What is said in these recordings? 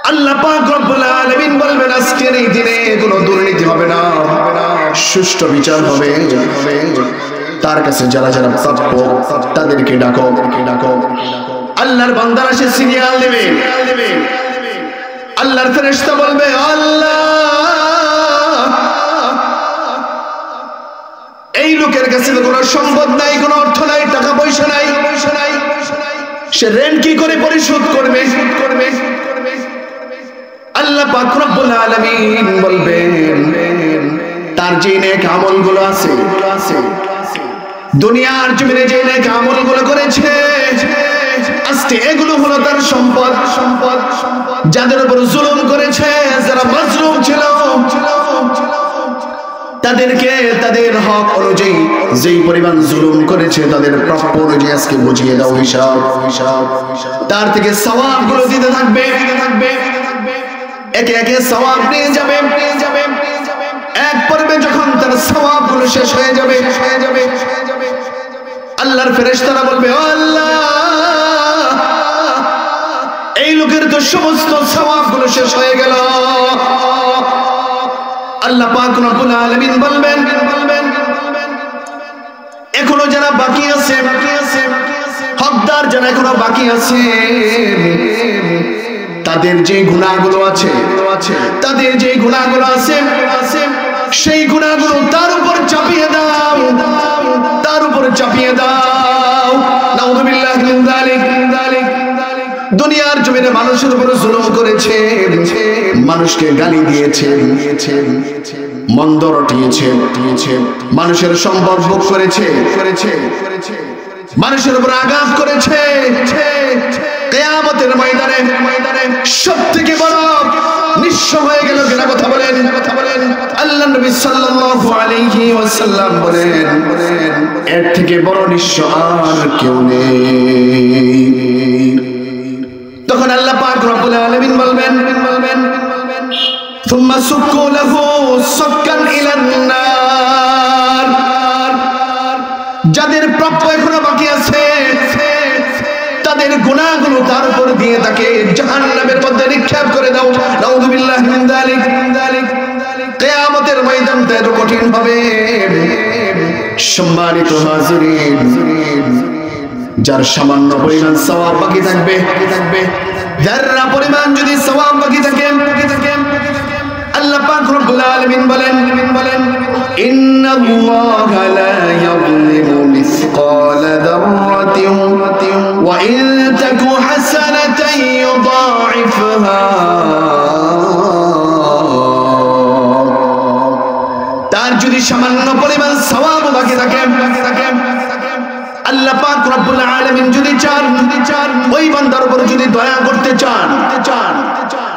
আল্লাহ পাক রব্বুল আলামিন বলবেন আজকের এই দিনে কোনো দুর্নীতি হবে না, সুষ্ঠু বিচার হবে। তার কাছে যারা যারা প্রাপ্য তাদেরকে ডাকো। আল্লাহর বান্দারা সে সিরিয়াল দেবে। আল্লাহর ফেরেশতা বলবে আল্লাহ এই লোকের কাছে তো কোনো সম্পদ নাই, কোনো অর্থ নাই, টাকা পয়সা নাই, সে ঋণ কি করে পরিশোধ করবে? আল্লাহ পাক রব্বুল আলামিন বলবেন তার যে নেক আমলগুলো আছে, দুনিয়ার জমিনে যে নেক আমলগুলো করেছে আজকে এগুলো হলো তার সম্পদ। যাদের উপর জুলুম করেছে, যারা মাজলুম ছিল তাদেরকে তাদের হক অনুযায়ী যেই পরিমাণ জুলুম করেছে তাদের প্রাপ্য অনুযায়ী আজকে বুঝিয়ে দাও হিসাব। তার থেকে সওয়াবগুলো দিতে থাকবে। একে একে সওয়াব নিয়ে যাবে। এক পর্বে যখন তার সওয়াবগুলো শেষ হয়ে যাবে আল্লাহর ফেরেশতারা বলবে ও আল্লাহ এই লোকের তো সমস্ত সওয়াবগুলো শেষ হয়ে গেল। আল্লাহ পাক রব্বুল আলামিন বলবেন এখনো যারা বাকি আছে, হকদার যারা এখনো বাকি আছে তাদের যে গুনাহগুলো আছে, সেই গুনাহগুলো তার উপর চাপিয়ে দাও। নাউযুবিল্লাহি মিন যালিক। দুনিয়ার জমিনে মানুষের উপর জুলুম করেছে, মানুষকে গালি দিয়েছে, মন্দ রটিয়েছে, মানুষের সম্পদ ভোগ করেছে, মানুষের উপর আঘাত করেছে। কিয়ামতের ময়দানে সবথেকে বড় নিঃস্ব হয়ে গেল কিনা কথা বলেন। আল্লাহ নবী সাল্লাল্লাহু আলাইহি ওয়াসাল্লাম বলেন এর থেকে বড় নিঃস্ব আর কেউ নেই। তখন আল্লাহ পাক রব্বুল আলামিন বলবেন সুম্মা সুক্কু লাহু সাক্কান ইলান নার। যাদের প্রাপ্য এখনো বাকি আছে তাদের গুনাহগুলো তার উপর দিয়ে তাকে জাহান্নামের মধ্যে নিক্ষেপ করে দাও। নাউযুবিল্লাহি মিন যালিক। কিয়ামতের ময়দানটা এত কঠিন হবে। সম্মানিত হাজিরিন, যার সামান্য পরিমাণ সওয়াব বাকি থাকবে, যারা পরিমাণ যদি সওয়াব বাকি থাকে আল্লাহ পাক রব্বুল আলামিন বলেন ইন্নাল্লাহা লা ইয়াযলিমু মিসকালা যাররাতিন ওয়া ইন তাকু হাসানাতান ইউদাইফহা। তার যদি সামান্য পরিমাণ সওয়াব বাকি থাকে আল্লাহ পাক রব্বুল আলামিন যদি চান ওই বান্দার উপর যদি দয়া করতে চান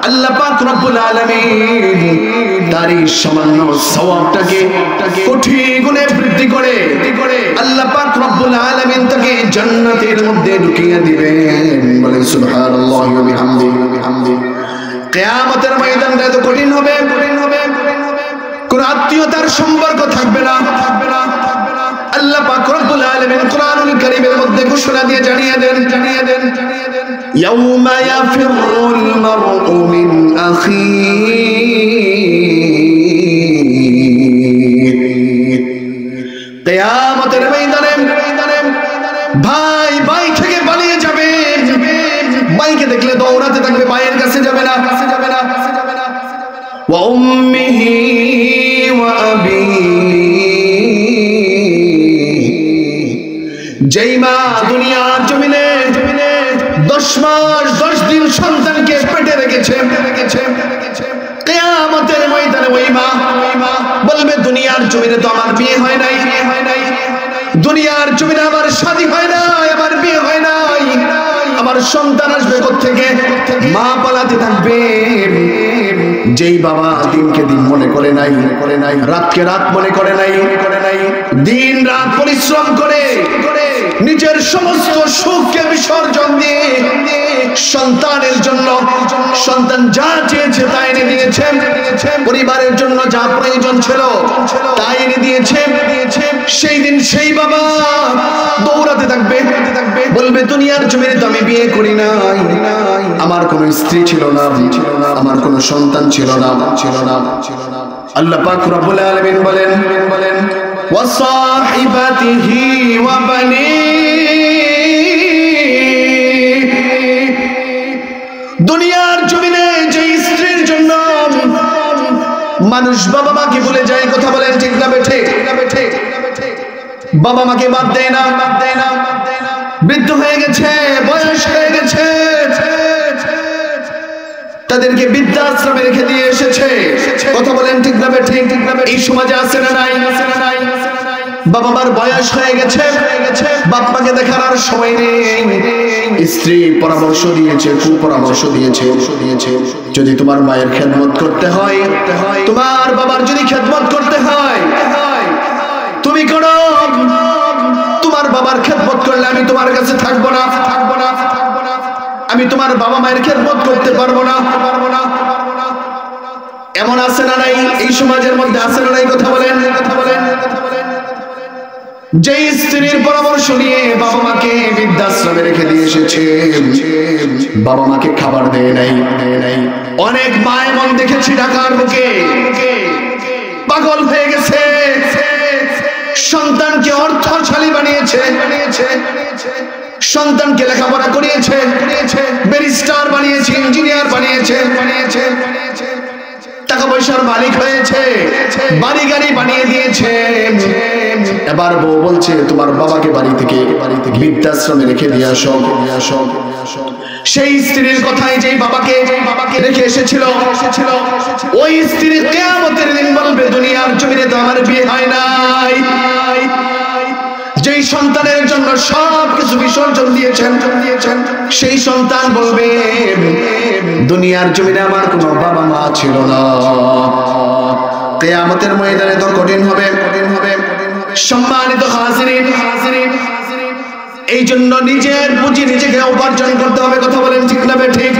আল্লাহ পাক রব্বুল আলামিন তার এই সামান্য সওয়াবটাকে কোটি গুণে বৃদ্ধি করে আল্লাহ পাক রব্বুল আলামিন তাকে জান্নাতের মধ্যে ঢুকিয়ে দিবেন। বলেন সুবহানাল্লাহি ওয়া বিহামদিহি। কিয়ামতের ময়দানটা এত কঠিন হবে, কোন আত্মীয়তার সম্পর্ক থাকবে না। আল্লাহ পাক রব্বুল আলামিন কুরআনুল কারীমের মধ্যে ঘোষণা দিয়ে জানিয়ে দেন ইয়াউমা ইয়াফিরুল মারউ মিন আখিহি। কিয়ামতের ময়দানে ভাই থেকে পালিয়ে যাবে, ভাইকে দেখলে দৌড়াতে থাকবে, ভাইয়ের কাছে যাবে না। ওয়া উম্মিহি ওয়া আবিহি। যেই মা দুনিয়ার জমিনে 10 মাস 10 দিন সন্তানকে পেটে রেখেছে কিয়ামতের ময়দানে ওই মা বলবে দুনিয়ার জমিনে তো আমার বিয়ে হয় নাই, দুনিয়ার জমিনে আমার শাদী হয় নাই, আমার বিয়ে হয় নাই, আমার সন্তান আসবে কোত্থেকে? মা পালাতে থাকবে। যেই বাবা দিনকে দিন মনে করে নাই, রাতকে রাত মনে করে নাই, দিন রাত পরিশ্রম করে নিজের সমস্ত সুখকে বিসর্জন দিয়ে সন্তানের জন্য, সন্তান যা চেয়েছে তাই এনে দিয়েছে, পরিবারের জন্য যা প্রয়োজন ছিল তাই এনে দিয়েছে, সেই দিন সেই বাবা দৌড়াতে থাকবে, বলবে দুনিয়ার জমিনে তো আমি বিয়ে করি নাই, আমার কোনো স্ত্রী ছিল না, আমার কোনো সন্তান ছিল না। আল্লাহ পাক রব্বুল আলামিন বলেন ওয়াসাহিবাতিহি ওয়া বানি, দুনিয়ার জমিনে যে স্ত্রীর জন্য মানুষ বাবা মাকে ভুলে যায়, কথা বলেন ঠিক না বেঠে? বাবা মাকে বাদ দেয় না, বৃদ্ধ হয়ে গেছে, বয়স হয়ে গেছে, তাদেরকে বৃদ্ধাশ্রমে রেখে দিয়ে এসেছে, কথা বলেন ঠিক না বেঠে? এই সমাজে আছে না নাই? বাবা মার বয়স হয়ে গেছে, বাপ মাকে দেখার আর সময় নেই। স্ত্রী পরামর্শ দিয়েছে, কুপরামর্শ দিয়েছে, যদি তোমার মায়ের খেদমত করতে হয়, তোমার বাবার যদি খেদমত করতে হয়, তুমি করো। তোমার বাবার খেদমত করলে আমি তোমার কাছে থাকবো না, আমি তোমার বাবা মায়ের খেদমত করতে পারবো না। এমন আছে না নাই? এই সমাজের মধ্যে আছে না নাই? কথা বলেন। যে স্ত্রীর পরামর্শ নিয়ে বাবা মাকে বৃদ্ধাশ্রমে রেখে দিয়ে এসেছে, বাবা মাকে খাবার দেয় নাই। অনেক মা এমন দেখেছি ঢাকার বুকে, পাগল হয়ে গেছে, সন্তানকে অর্থশালী বানিয়েছে, সন্তানকে লেখাপড়া করিয়েছে, ব্যারিস্টার বানিয়েছে, ইঞ্জিনিয়ার বানিয়েছে, টাকা পয়সার মালিক হয়েছে, বাড়ি গাড়ি বানিয়ে দিয়েছে। এবার বউ বলছে তোমার বাবাকে বাড়ি থেকে বৃদ্ধাশ্রমে রেখে দিয়ে আসো। সেই স্ত্রীর কথাই যেই বাবাকে রেখে এসেছিল, ওই স্ত্রী কিয়ামতের দিন বলবে দুনিয়ার জমিনে তো আমার বিয়ে হয় নাই। যেই সন্তানের জন্য সব কিছু বিসর্জন দিয়েছেন, সেই সন্তান বলবে দুনিয়ার জমিনে আমার কোনো বাবা মা ছিল না। কিয়ামতের ময়দানে তো কঠিন হবে। সম্মানিত হাজিরিন, এই জন্য নিজের পুঁজি নিজেকে উপার্জন করতে হবে, কথা বলেন ঠিক না বেঠিক?